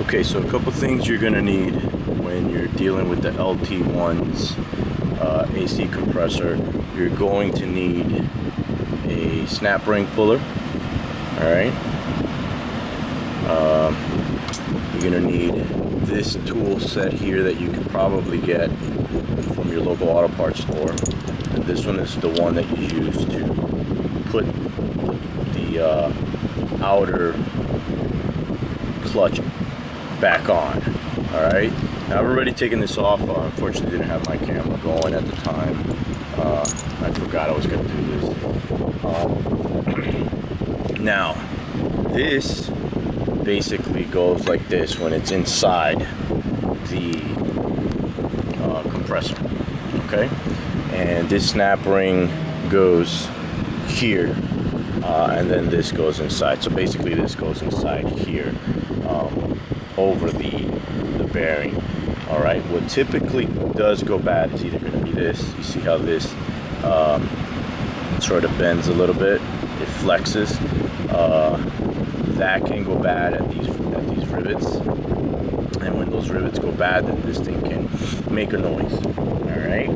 Okay, so a couple things you're gonna need when you're dealing with the LT1's AC compressor. You're going to need a snap ring puller. All right. You're gonna need this tool set here that you can probably get from your local auto parts store. And this one is the one that you use to put the outer clutch back on. All right, now I've already taken this off. Unfortunately, didn't have my camera going at the time. I forgot I was going to do this. Now, this basically goes like this when it's inside the compressor. Okay, and this snap ring goes here, and then this goes inside. So basically, this goes inside here. Over the bearing. All right, what typically does go bad is either going to be this. You see how this sort of bends a little bit, it flexes. That can go bad at these rivets, and when those rivets go bad, then this thing can make a noise. All right,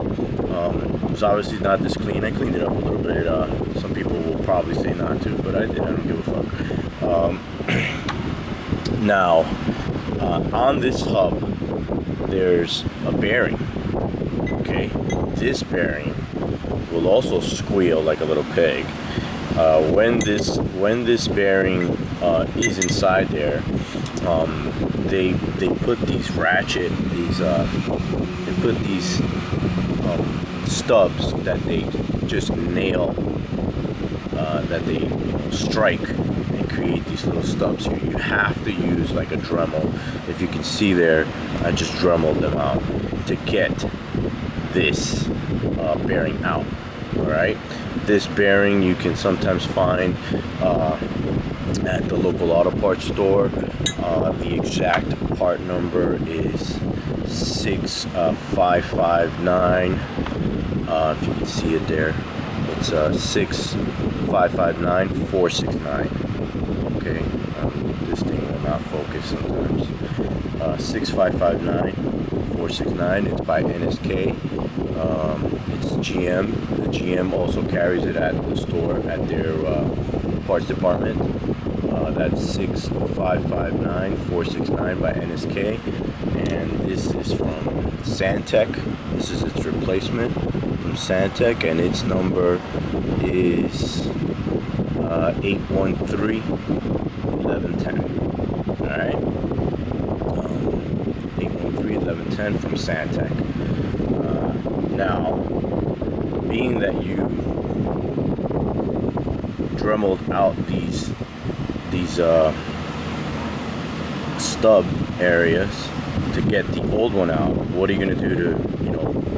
it's obviously not this clean. I cleaned it up a little bit. Some people will probably say not to, but I did. I don't give a fuck. Now, on this hub, there's a bearing. Okay, this bearing will also squeal like a little pig. When this bearing is inside there, they put these stubs that they just nail, that they strike and create these little stubs here. You have to use like a Dremel. If you can see there, I just Dremeled them out to get this bearing out. All right, this bearing you can sometimes find at the local auto parts store. The exact part number is 6559. If you can see it there, it's 6559469. Okay, this thing will not focus sometimes. 6559469. It's by NSK. It's GM. The GM also carries it at the store at their parts department. That's 6559469 by NSK, and this is from Santec. This is its replacement from Santec, and its number is 813-1110. All right, 813-1110 from Santec. Now, being that you Dremeled out these stub areas to get the old one out, what are you going to do to,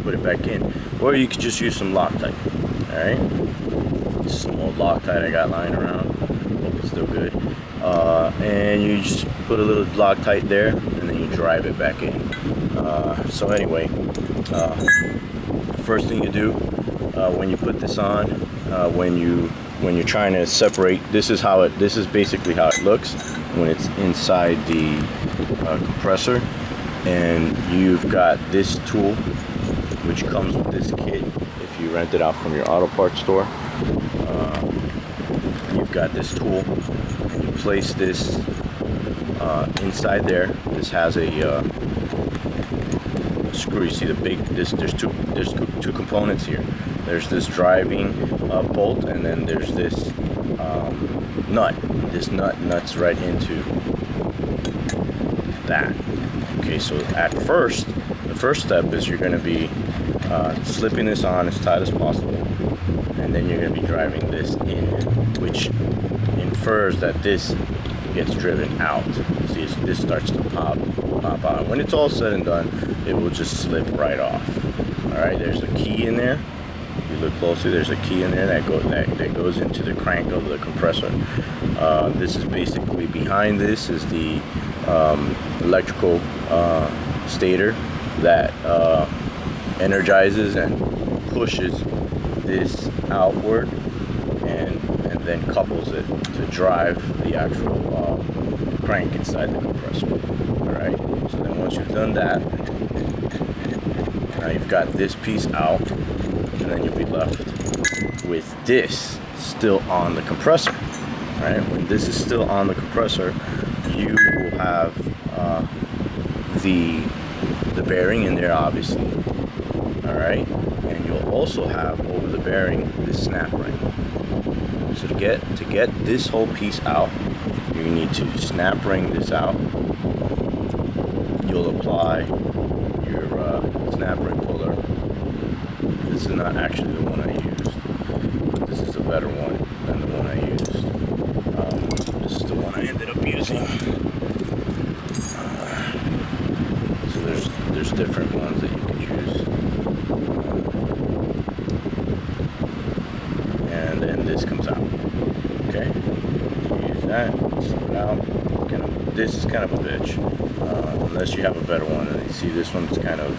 put it back in? Or you could just use some Loctite. All right, just some old Loctite I got lying around. Hope it's still good. And you just put a little Loctite there, and then you drive it back in. So anyway, first thing you do when you put this on, when you're trying to separate, this is basically how it looks when it's inside the compressor. And you've got this tool, which comes with this kit if you rent it out from your auto parts store. You've got this tool, and you place this inside there. This has a screw. You see the big, there's two components here. There's this driving bolt, and then there's this nut. This nut nuts right into that. Okay, so the first step is you're going to be slipping this on as tight as possible, and then you're going to be driving this in, which infers that this gets driven out. See, this starts to pop out. When it's all said and done, it will just slip right off. All right, there's a key in there. If you look closely, there's a key in there that goes into the crank of the compressor. This is basically, behind this is the electrical stator that energizes and pushes this outward, and then couples it to drive the actual crank inside the compressor. All right? So then once you've done that, now you've got this piece out, and then you'll be left with this still on the compressor, right? When this is still on the compressor, you will have the bearing in there, obviously, all right? And you'll also have over the bearing this snap ring. So to get this whole piece out, you need to snap ring this out. You'll apply your snap ring puller. This is not actually the one I used. This is a better one than the one I used. This is the one I ended up using. So there's different ones that you can choose. And then this comes out. Okay, use that, slip it out. This is kind of a bitch, unless you have a better one. And you see this one's kind of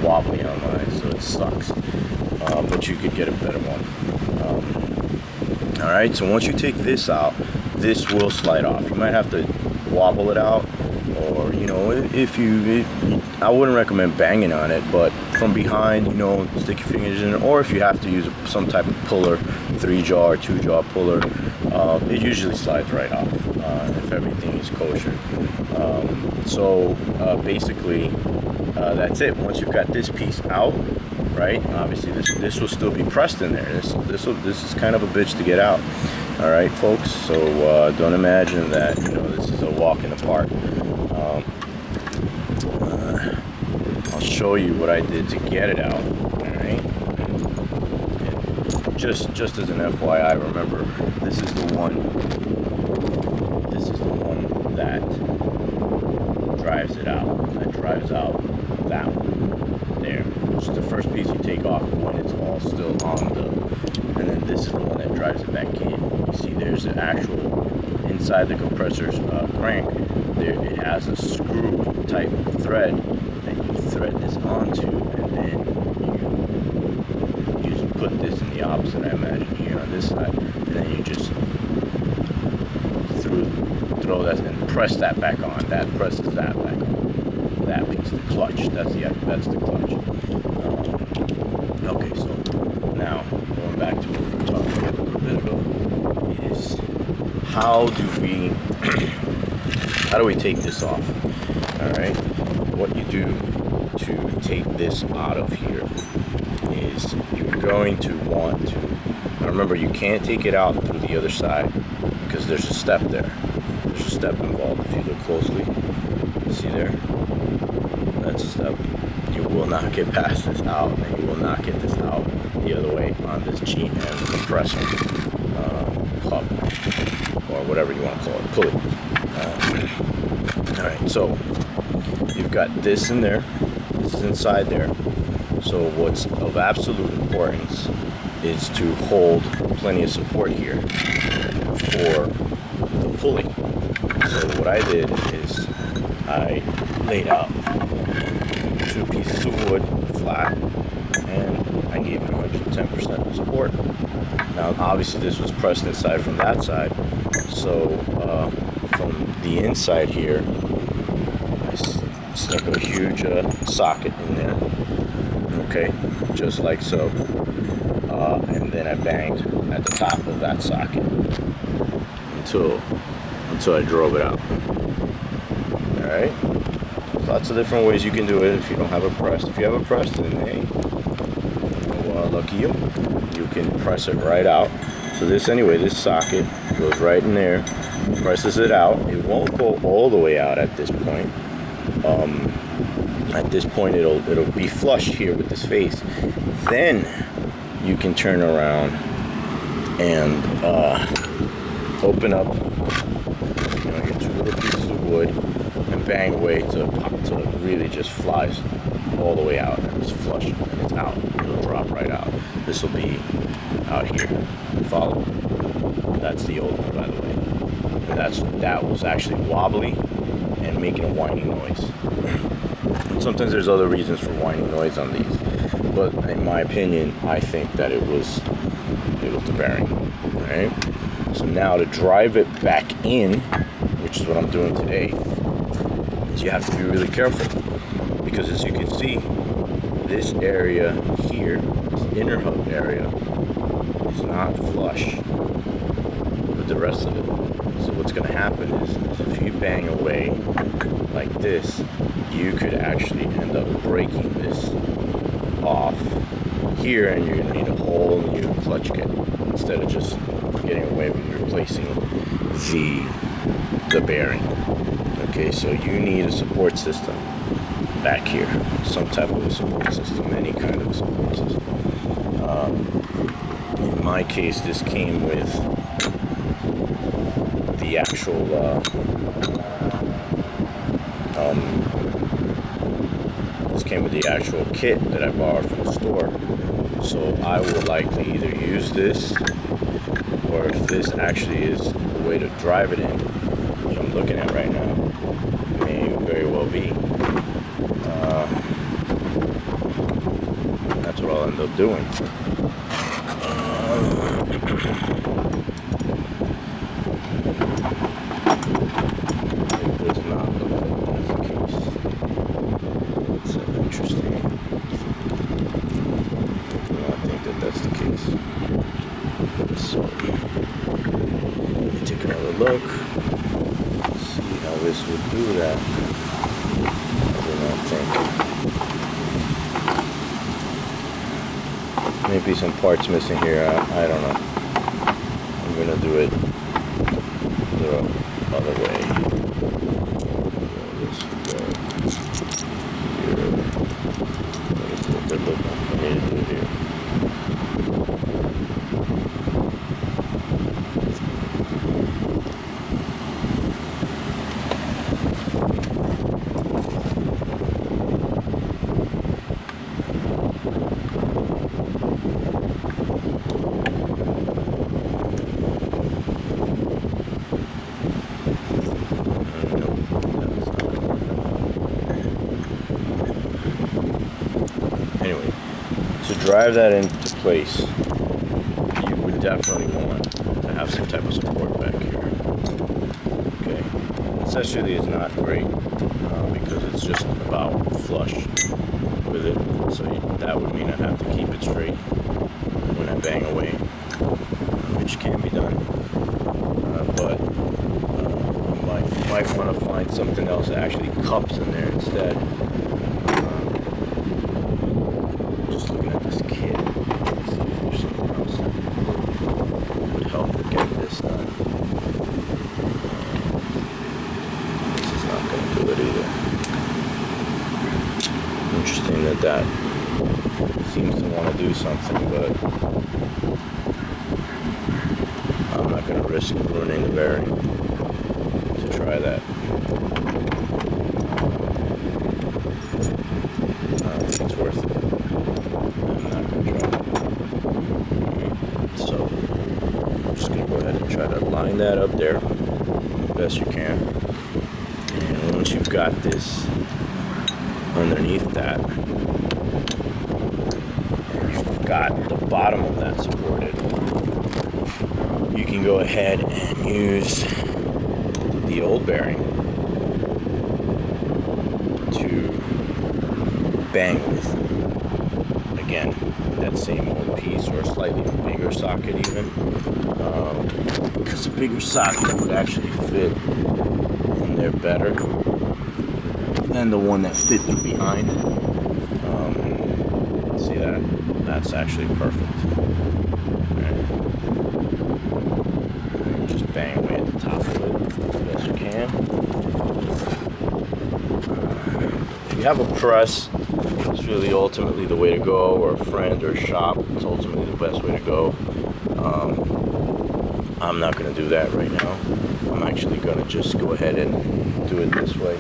wobbly on mine, so it sucks. But you could get a better one. All right, so once you take this out, this will slide off. You might have to wobble it out, or I wouldn't recommend banging on it, but from behind, stick your fingers in it, or if you have to use some type of puller, 3-jaw or 2-jaw puller, it usually slides right off if everything is kosher. So basically, that's it. Once you've got this piece out, right? Obviously, this will still be pressed in there. This is kind of a bitch to get out. All right, folks. So don't imagine that this is a walk in the park. I'll show you what I did to get it out. All right. And just as an FYI, remember this is the one that drives it out. That drives out that one there, which is the first piece you take off when it's all still on and then this is the one that drives it back in. You see, there's an actual inside the compressor's crank. There, it has a screw type thread that you thread this onto, and then you put this in the opposite, I imagine, here on this side, and then you just throw that and press that back on. That presses that back on. That piece, the clutch. That's the clutch. Okay, so now going back to what we were talking about a little bit ago is how do we take this off? All right, what you do to take this out of here is you're going to want to. Now remember, you can't take it out through the other side because there's a step there. There's a step involved. If you look closely, see there? That's a step. You will not get past this out, and you will not get this out the other way on this G and compressor hub, or whatever you want to call it, pulley. All right, so you've got this in there. This is inside there. So what's of absolute importance is to hold plenty of support here for the pulley. So what I did is I laid out 2 pieces of wood flat, and I gave it 110% support. Now obviously this was pressed inside from that side, so from the inside here I stuck a huge socket in there, okay, just like so, and then I banged at the top of that socket until I drove it out. Alright, lots of different ways you can do it if you don't have a press. If you have a press, then hey, lucky you. You can press it right out. So this socket goes right in there, presses it out. It won't go all the way out at this point. At this point it'll be flush here with this face. Then you can turn around and open up your 2 little pieces of wood and bang away till it really just flies all the way out, and it's flush and it's out. It'll drop right out. This will be out here. Follow? That's the old one, by the way. That was actually wobbly and making a whining noise. Sometimes there's other reasons for whining noise on these, but in my opinion, I think that it was the bearing. Right? So now to drive it back in, which is what I'm doing today, is you have to be really careful, because as you can see, this area here, this inner hub area, is not flush with the rest of it. So what's going to happen is if you bang away like this, you could actually end up breaking this off here, and you're going to need a whole new clutch kit instead of just getting away with replacing the bearing. Okay, so you need a support system back here, some type of a support system, any kind of support system. In my case, this came with the actual kit that I borrowed from the store. So I will likely either use this, or if this actually is the way to drive it in, which I'm looking at right now, may very well be. That's what I'll end up doing. It does not look like that's the case. It's interesting. I think that that's the case. So, let me take another look. See how this would do that. I do not think. Maybe some parts missing here. I don't know. I'm gonna do it the other way. This would go here. That's what they're looking for me to do here. Anyway, to drive that into place, you would definitely want to have some type of support back here. Okay, accessory is not great because it's just about flush with it, so that would mean I'd have to keep it straight when I bang away, which can be done, but you might want to find something else that actually cups in there instead. Looking at this kit, let's see if there's something else that would help with getting this done. This is not going to do it either. Interesting that seems to want to do something, but I'm not going to risk ruining the bearing to try that. I don't think it's worth it. So I'm just going to go ahead and try to line that up there the best you can. And once you've got this underneath that, and you've got the bottom of that supported, you can go ahead and use the old bearing to bang with. Again, that same old piece, or a slightly bigger socket even, because a bigger socket would actually fit in there better than the one that fit through behind. See that? That's actually perfect. Right. Just bang away at the top of it as best you can. If you have a press, it's really ultimately the way to go, or a friend or a shop, it's ultimately the best way to go. I'm not going to do that right now. I'm actually going to just go ahead and do it this way.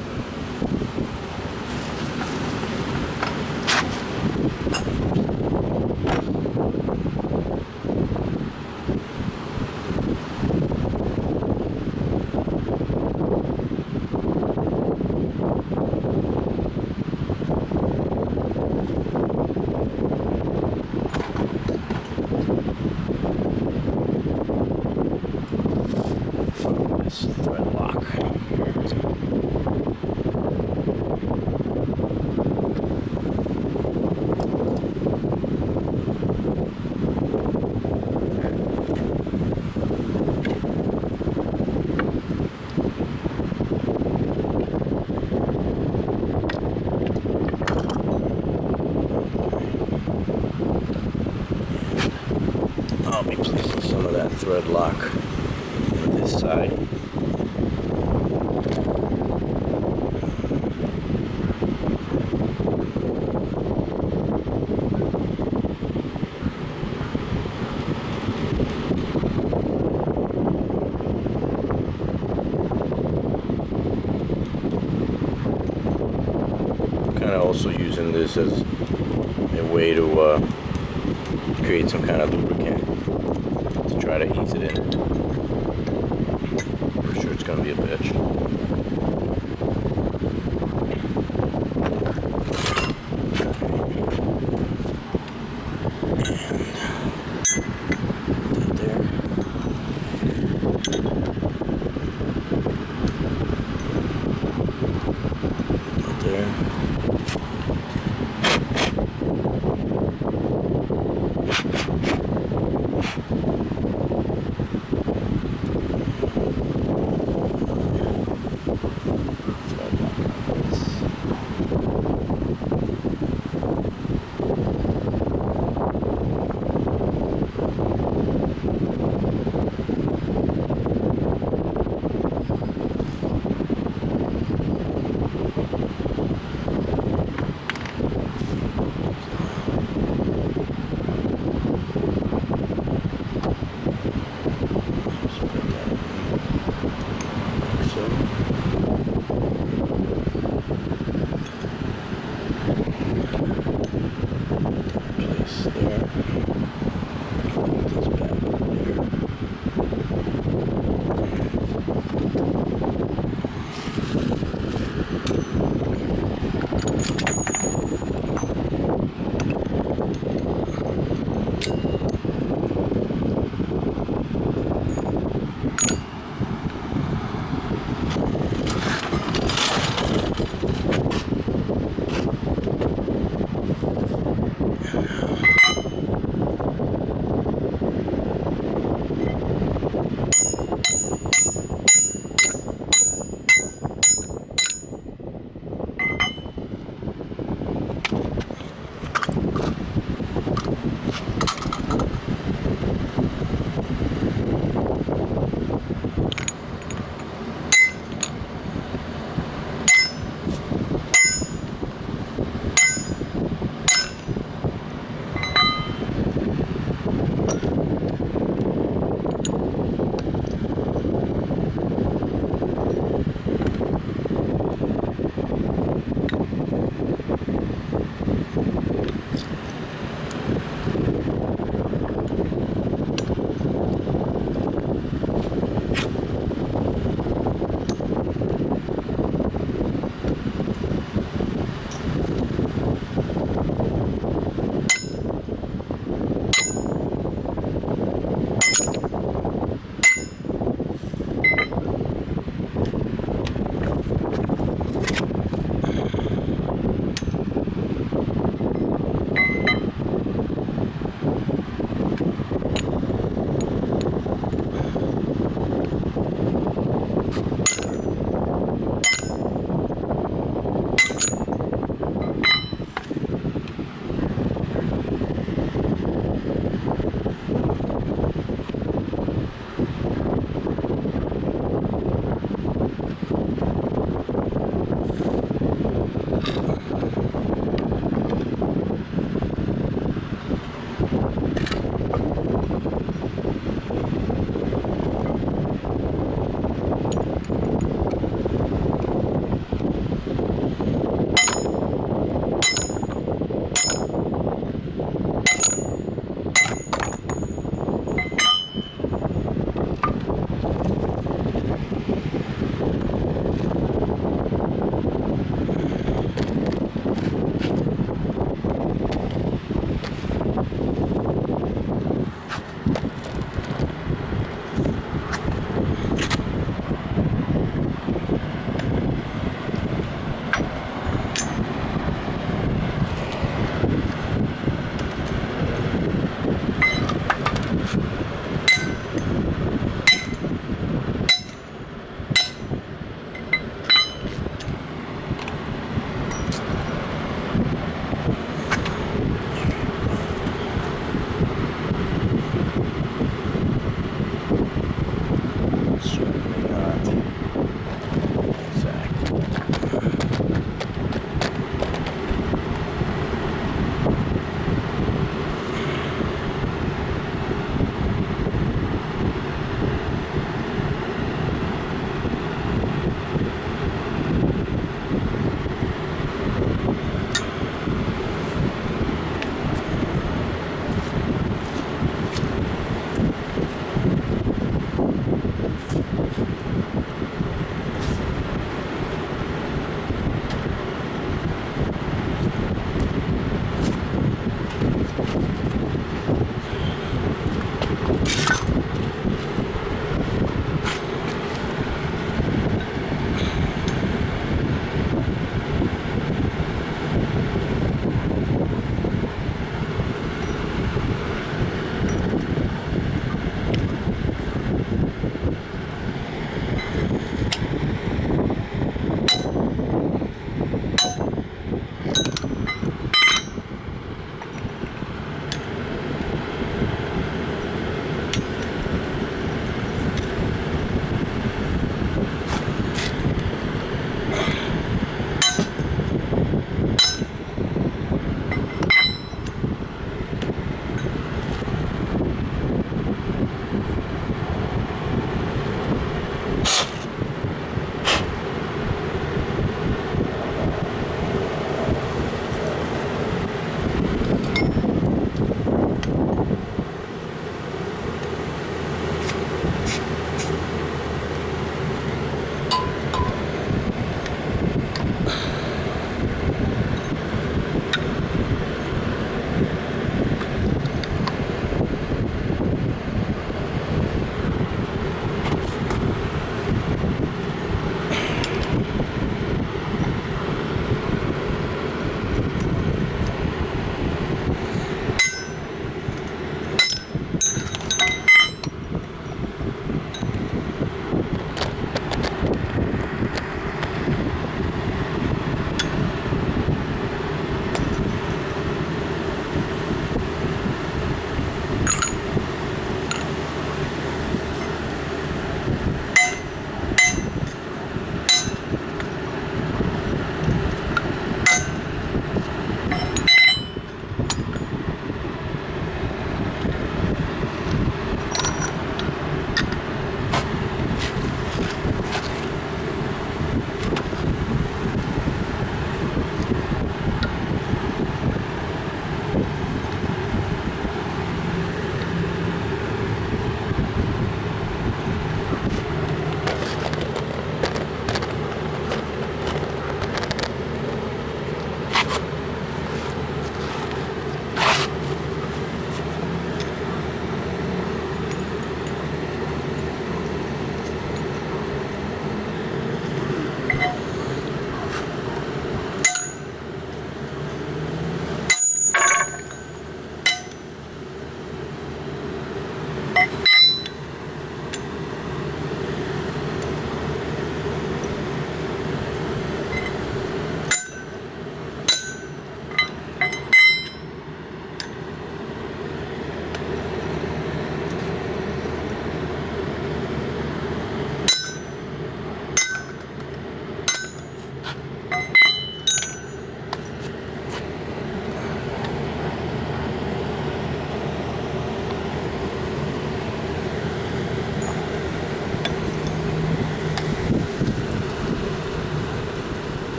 thread lock on this side. Kind of also using this as a way to create some kind of lubricant to try to ease it in. For sure it's going to be a bitch.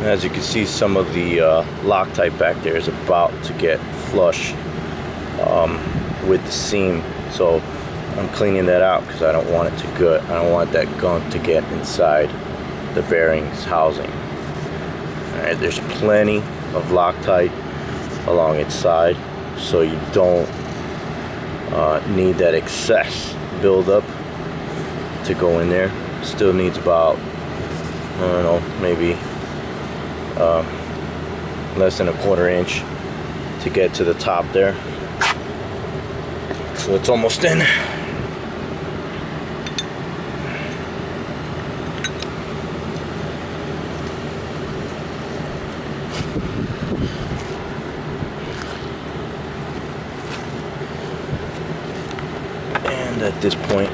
As you can see, some of the Loctite back there is about to get flush with the seam, so I'm cleaning that out because I don't want it to go. I don't want that gunk to get inside the bearings housing. All right, there's plenty of Loctite along its side, so you don't need that excess buildup to go in there. Still needs about, I don't know, maybe less than a 1/4 inch to get to the top there. So it's almost in. And at this point,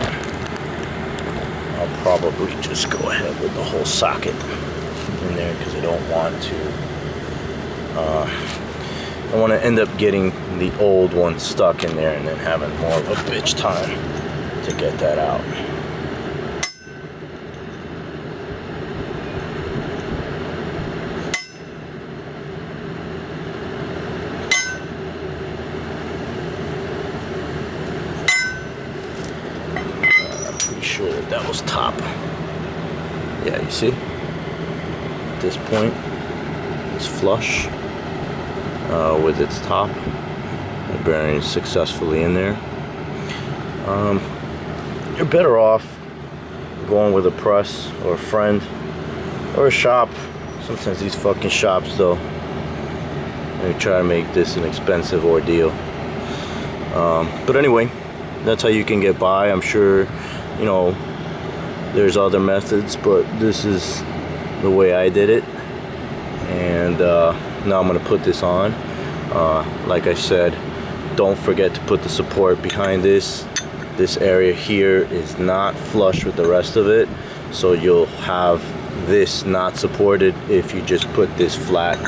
I'll probably just go ahead with the whole socket in there because I don't want to I want to end up getting the old one stuck in there and then having more of a bitch time to get that out. I'm pretty sure that was top. Yeah, you see? At this point, it's flush with its top. The bearing is successfully in there. You're better off going with a press or a friend or a shop. Sometimes these fucking shops, though, they try to make this an expensive ordeal. But anyway, that's how you can get by. I'm sure, you know, there's other methods, but this is the way I did it. And now I'm going to put this on. Like I said, don't forget to put the support behind this. This area here is not flush with the rest of it, so you'll have this not supported if you just put this flat